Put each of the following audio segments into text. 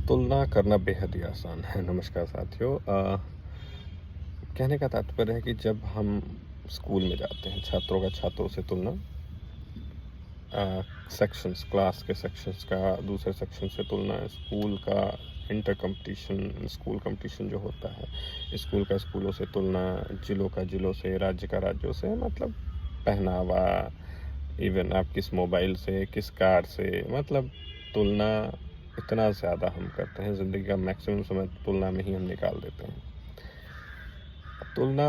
तुलना करना बेहद ही आसान है। नमस्कार साथियों। कहने का तात्पर्य है कि जब हम स्कूल में जाते हैं, छात्रों का छात्रों से तुलना, सेक्शंस, क्लास के सेक्शंस का दूसरे सेक्शन से तुलना, स्कूल का इंटर कंपटीशन, स्कूल कंपटीशन जो होता है, स्कूल का स्कूलों से तुलना, जिलों का जिलों से, राज्य का राज्यों से, मतलब पहनावा, इवन आप किस मोबाइल से, किस कार से, मतलब तुलना इतना ज़्यादा हम करते हैं, ज़िंदगी का मैक्सिमम समय तुलना में ही हम निकाल देते हैं। तुलना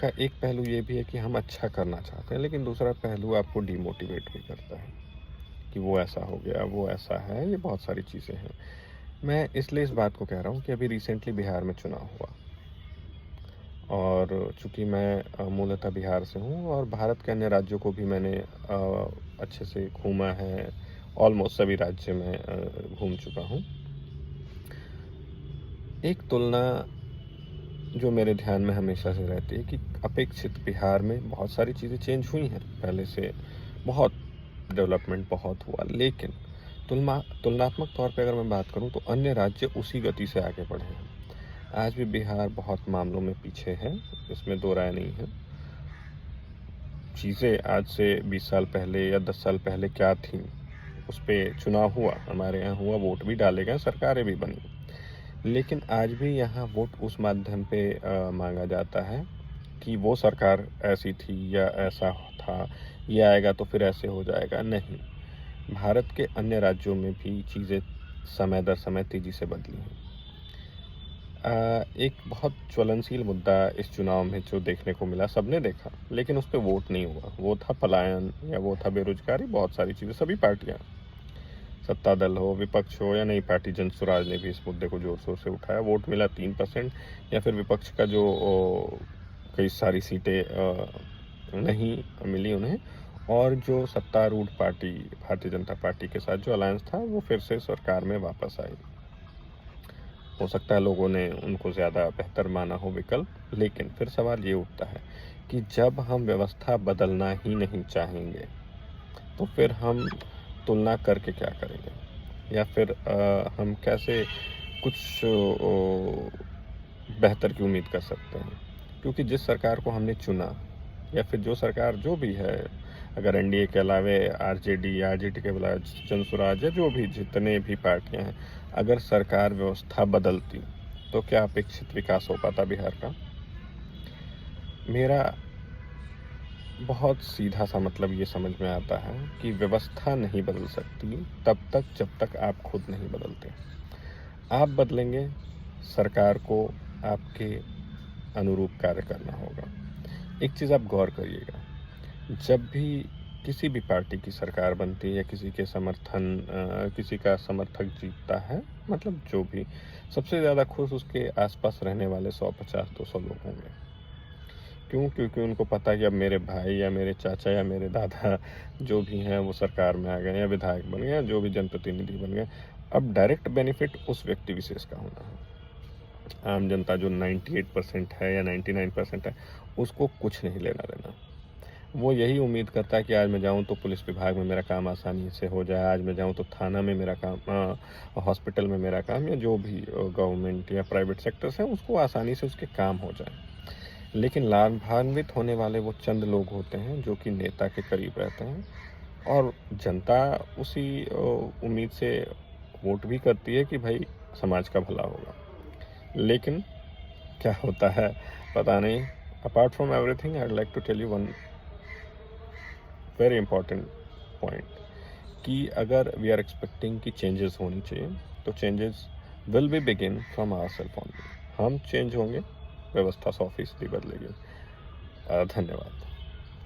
का एक पहलू ये भी है कि हम अच्छा करना चाहते हैं, लेकिन दूसरा पहलू आपको डिमोटिवेट भी करता है कि वो ऐसा हो गया, वो ऐसा है, ये बहुत सारी चीज़ें हैं। मैं इसलिए इस बात को कह रहा हूँ कि अभी रिसेंटली बिहार में चुनाव हुआ, और चूँकि मैं मूलतः बिहार से हूँ और भारत के अन्य राज्यों को भी मैंने अच्छे से घूमा है, ऑलमोस्ट सभी राज्य में घूम चुका हूँ। एक तुलना जो मेरे ध्यान में हमेशा से रहती है कि अपेक्षित बिहार में बहुत सारी चीज़ें चेंज हुई हैं, पहले से बहुत डेवलपमेंट बहुत हुआ, लेकिन तुलनात्मक तौर पे अगर मैं बात करूं तो अन्य राज्य उसी गति से आगे बढ़े हैं। आज भी बिहार बहुत मामलों में पीछे है, इसमें दो राय नहीं है। चीज़ें आज से 20 साल पहले या 10 साल पहले क्या थीं, उस पर चुनाव हुआ, हमारे यहाँ हुआ, वोट भी डाले गए, सरकारें भी बनी, लेकिन आज भी यहाँ वोट उस माध्यम पे मांगा जाता है कि वो सरकार ऐसी थी या ऐसा था, ये आएगा तो फिर ऐसे हो जाएगा। नहीं, भारत के अन्य राज्यों में भी चीज़ें समय दर समय तेज़ी से बदली हैं। एक बहुत ज्वलनशील मुद्दा इस चुनाव में जो देखने को मिला, सबने देखा, लेकिन उस पर वोट नहीं हुआ, वो था पलायन या वो था बेरोजगारी, बहुत सारी चीज़ें। सभी पार्टियाँ, सत्ता दल हो, विपक्ष हो या नई पार्टी जन स्वराज ने भी इस मुद्दे को जोर शोर से उठाया। वोट मिला 3%, या फिर विपक्ष का जो कई सारी सीटें नहीं मिली उन्हें, और जो सत्तारूढ़ पार्टी भारतीय जनता पार्टी के साथ जो अलायंस था वो फिर से सरकार में वापस आई। हो सकता है लोगों ने उनको ज़्यादा बेहतर माना हो विकल्प, लेकिन फिर सवाल ये उठता है कि जब हम व्यवस्था बदलना ही नहीं चाहेंगे तो फिर हम तुलना करके क्या करेंगे, या फिर हम कैसे कुछ बेहतर की उम्मीद कर सकते हैं। क्योंकि जिस सरकार को हमने चुना, या फिर जो सरकार जो भी है, अगर एनडीए के अलावे आरजेडी के अलावा जनसुराज या जो भी जितने भी पार्टियां हैं, अगर सरकार व्यवस्था बदलती तो क्या अपेक्षित विकास हो पाता बिहार का? मेरा बहुत सीधा सा मतलब ये समझ में आता है कि व्यवस्था नहीं बदल सकती तब तक जब तक आप खुद नहीं बदलते। आप बदलेंगे, सरकार को आपके अनुरूप कार्य करना होगा। एक चीज़ आप गौर करिएगा, जब भी किसी भी पार्टी की सरकार बनती है या किसी का समर्थक जीतता है, मतलब जो भी, सबसे ज़्यादा खुश उसके आसपास रहने वाले 150-200 लोग होंगे। क्यों? क्योंकि उनको पता है कि अब मेरे भाई या मेरे चाचा या मेरे दादा जो भी हैं वो सरकार में आ गए या विधायक बन गए या जो भी जनप्रतिनिधि बन गए। अब डायरेक्ट बेनिफिट उस व्यक्ति विशेष का होना है। आम जनता जो 98% है या 99% है, उसको कुछ नहीं लेना देना। वो यही उम्मीद करता है कि आज मैं जाऊँ तो पुलिस विभाग में मेरा काम आसानी से हो जाए, आज मैं जाऊँ तो थाना में मेरा काम, हॉस्पिटल में मेरा काम, या जो भी गवर्नमेंट या प्राइवेट सेक्टर्स हैं उसको आसानी से उसके काम हो जाए। लेकिन लाभान्वित होने वाले वो चंद लोग होते हैं जो कि नेता के करीब रहते हैं, और जनता उसी उम्मीद से वोट भी करती है कि भाई समाज का भला होगा। लेकिन क्या होता है पता नहीं। Apart from everything, I would like to tell you one very important point, कि अगर वी आर एक्सपेक्टिंग कि चेंजेस होनी चाहिए तो changes will be begin from our self only. हम चेंज होंगे, व्यवस्था 100% बदलेगी। धन्यवाद।